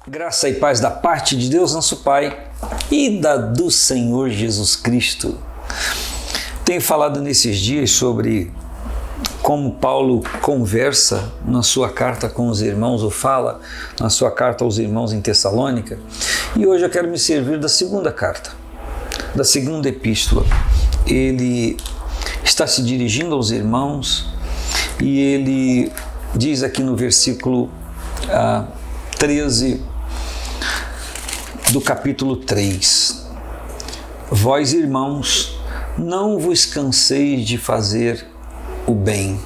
Graça e paz da parte de Deus, nosso Pai, e do Senhor Jesus Cristo. Tenho falado nesses dias sobre como Paulo conversa na sua carta com os irmãos, ou fala na sua carta aos irmãos em Tessalônica, e hoje eu quero me servir da segunda carta, da segunda epístola. Ele está se dirigindo aos irmãos e ele diz aqui no versículo 13 do capítulo 3: Vós, irmãos, não vos canseis de fazer o bem,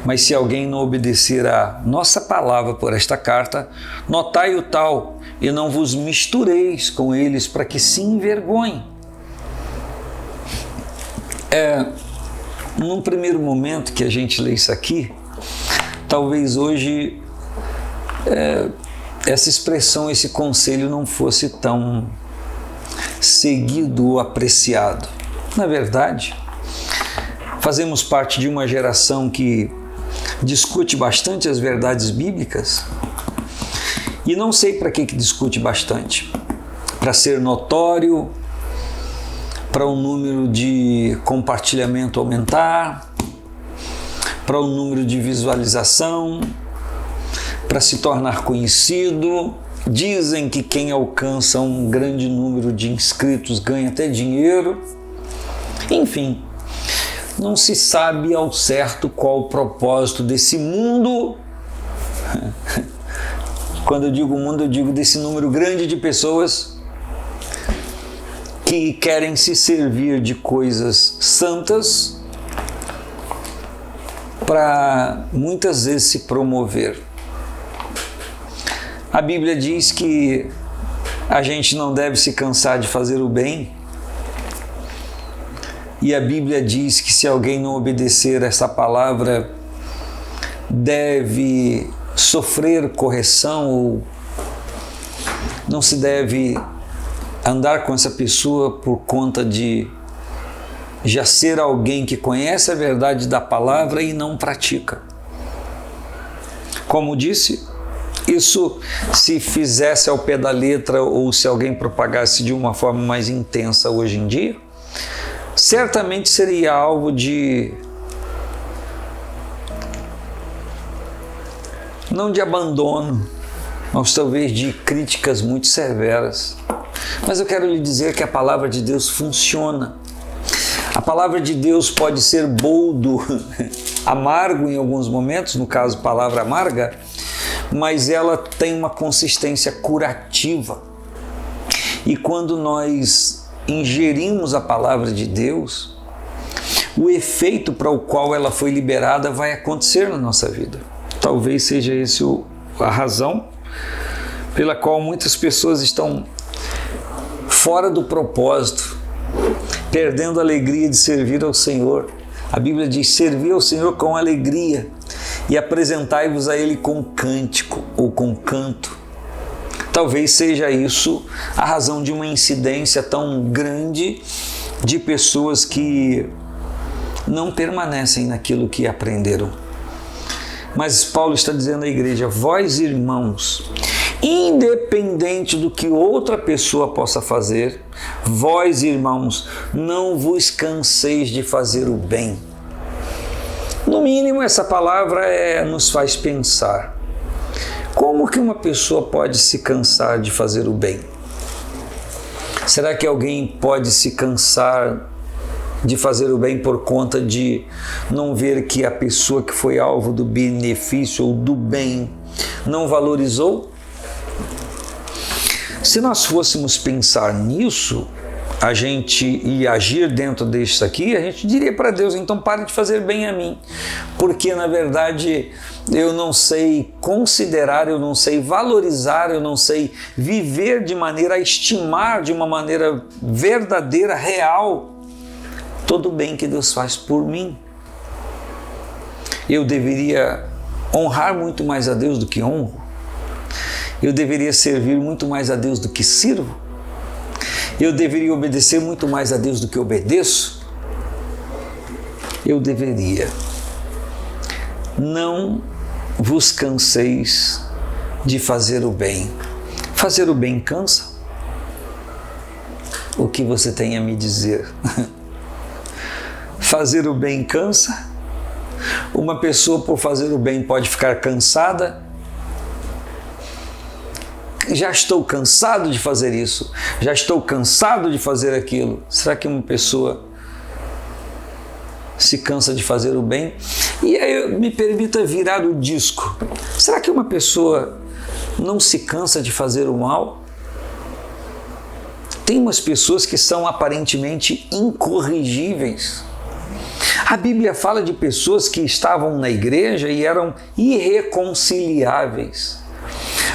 mas se alguém não obedecer à nossa palavra por esta carta, notai o tal, e não vos mistureis com eles para que se envergonhem. Num primeiro momento que a gente lê isso aqui, talvez hoje essa expressão, esse conselho não fosse tão seguido ou apreciado. Na verdade, fazemos parte de uma geração que discute bastante as verdades bíblicas, e não sei para que discute bastante. Para ser notório, para o número de compartilhamento aumentar, para o número de visualização, para se tornar conhecido. Dizem que quem alcança um grande número de inscritos ganha até dinheiro. Enfim, não se sabe ao certo qual o propósito desse mundo. Quando eu digo mundo, eu digo desse número grande de pessoas que querem se servir de coisas santas para muitas vezes se promover. A Bíblia diz que a gente não deve se cansar de fazer o bem, e a Bíblia diz que se alguém não obedecer essa palavra, deve sofrer correção, ou não se deve andar com essa pessoa por conta de já ser alguém que conhece a verdade da palavra e não pratica. Como disse, isso se fizesse ao pé da letra, ou se alguém propagasse de uma forma mais intensa hoje em dia, certamente seria alvo de, não de abandono, mas talvez de críticas muito severas. Mas eu quero lhe dizer que a palavra de Deus funciona. A palavra de Deus pode ser boldo, amargo em alguns momentos, no caso, palavra amarga, mas ela tem uma consistência curativa. E quando nós ingerimos a palavra de Deus, o efeito para o qual ela foi liberada vai acontecer na nossa vida. Talvez seja essa a razão pela qual muitas pessoas estão fora do propósito, perdendo a alegria de servir ao Senhor. A Bíblia diz: servir ao Senhor com alegria e apresentai-vos a Ele com cântico ou com canto. Talvez seja isso a razão de uma incidência tão grande de pessoas que não permanecem naquilo que aprenderam. Mas Paulo está dizendo à igreja: vós, irmãos, independente do que outra pessoa possa fazer, vós, irmãos, não vos canseis de fazer o bem. No mínimo, essa palavra nos faz pensar. Como que uma pessoa pode se cansar de fazer o bem? Será que alguém pode se cansar de fazer o bem por conta de não ver que a pessoa que foi alvo do benefício ou do bem não valorizou? Se nós fôssemos pensar nisso, a gente ia agir dentro disso aqui, a gente diria para Deus: então pare de fazer bem a mim, porque na verdade eu não sei considerar, eu não sei valorizar, eu não sei viver de maneira a estimar de uma maneira verdadeira, real, todo o bem que Deus faz por mim. Eu deveria honrar muito mais a Deus do que honro. Eu deveria servir muito mais a Deus do que sirvo. Eu deveria obedecer muito mais a Deus do que obedeço. Eu deveria. Não vos canseis de fazer o bem. Fazer o bem cansa? O que você tem a me dizer? Fazer o bem cansa? Uma pessoa, por fazer o bem, pode ficar cansada? Já estou cansado de fazer isso, já estou cansado de fazer aquilo. Será que uma pessoa se cansa de fazer o bem? E aí me permita virar o disco. Será que uma pessoa não se cansa de fazer o mal? Tem umas pessoas que são aparentemente incorrigíveis. A Bíblia fala de pessoas que estavam na igreja e eram irreconciliáveis.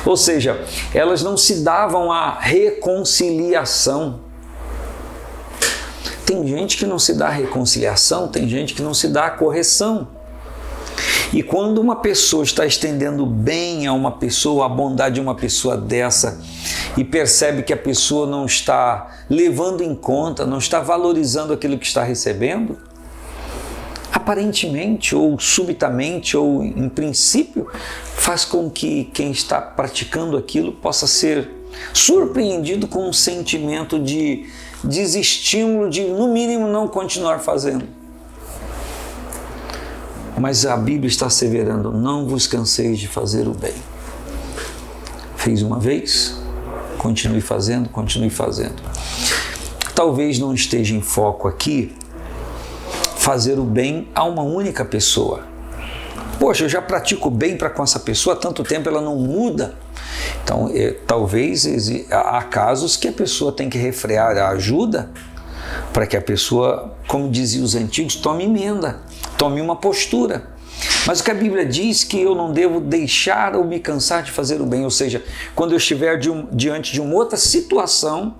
Ou seja, elas não se davam a reconciliação. Tem gente que não se dá a reconciliação, tem gente que não se dá a correção. E quando uma pessoa está estendendo bem a uma pessoa, a bondade de uma pessoa dessa, e percebe que a pessoa não está levando em conta, não está valorizando aquilo que está recebendo, aparentemente ou subitamente ou em princípio, faz com que quem está praticando aquilo possa ser surpreendido com um sentimento de desestímulo, de no mínimo não continuar fazendo. Mas a Bíblia está asseverando: não vos canseis de fazer o bem. Fez uma vez, continue fazendo, continue fazendo. Talvez não esteja em foco aqui fazer o bem a uma única pessoa. Poxa, eu já pratico bem para com essa pessoa há tanto tempo, ela não muda. Então, talvez há casos que a pessoa tem que refrear a ajuda para que a pessoa, como diziam os antigos, tome emenda, tome uma postura. Mas o que a Bíblia diz que eu não devo deixar ou me cansar de fazer o bem, ou seja, quando eu estiver diante de uma outra situação,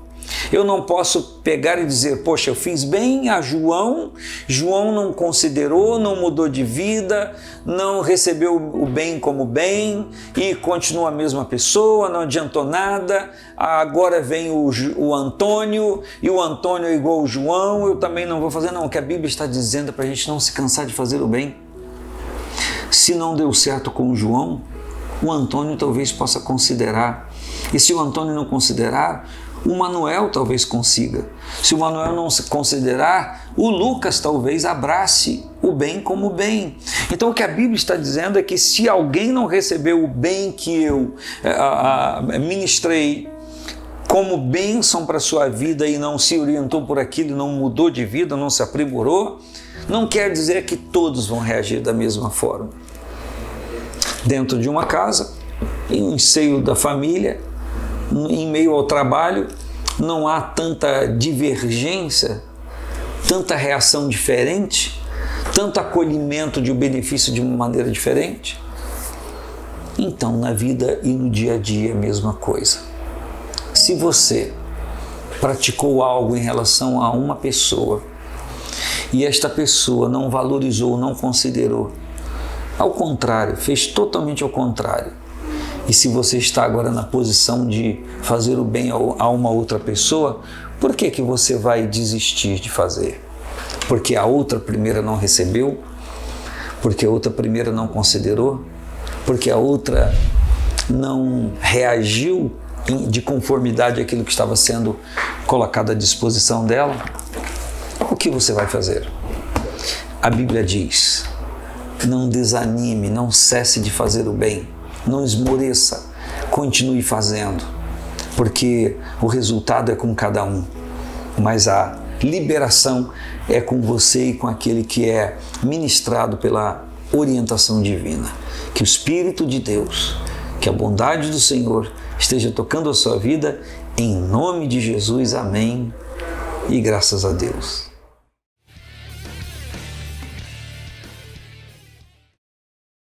eu não posso pegar e dizer: poxa, eu fiz bem a João, João não considerou, não mudou de vida, não recebeu o bem como bem e continua a mesma pessoa, não adiantou nada, agora vem o Antônio e o Antônio é igual ao João, eu também não vou fazer. Não, o que a Bíblia está dizendo é para a gente não se cansar de fazer o bem. Se não deu certo com o João, o Antônio talvez possa considerar, e se o Antônio não considerar, o Manuel talvez consiga. Se o Manuel não se considerar, o Lucas talvez abrace o bem como bem. Então o que a Bíblia está dizendo é que se alguém não recebeu o bem que eu ministrei como bênção para a sua vida e não se orientou por aquilo, não mudou de vida, não se aprimorou, não quer dizer que todos vão reagir da mesma forma. Dentro de uma casa, em seio da família, em meio ao trabalho, não há tanta divergência, tanta reação diferente, tanto acolhimento de um benefício de uma maneira diferente. Então, na vida e no dia a dia, a mesma coisa. Se você praticou algo em relação a uma pessoa e esta pessoa não valorizou, não considerou, ao contrário, fez totalmente ao contrário, e se você está agora na posição de fazer o bem a uma outra pessoa, por que você vai desistir de fazer? Porque a outra primeira não recebeu? Porque a outra primeira não considerou? Porque a outra não reagiu de conformidade àquilo que estava sendo colocado à disposição dela? O que você vai fazer? A Bíblia diz: não desanime, não cesse de fazer o bem. Não esmoreça, continue fazendo, porque o resultado é com cada um, mas a liberação é com você e com aquele que é ministrado pela orientação divina. Que o Espírito de Deus, que a bondade do Senhor esteja tocando a sua vida, em nome de Jesus, amém, e graças a Deus.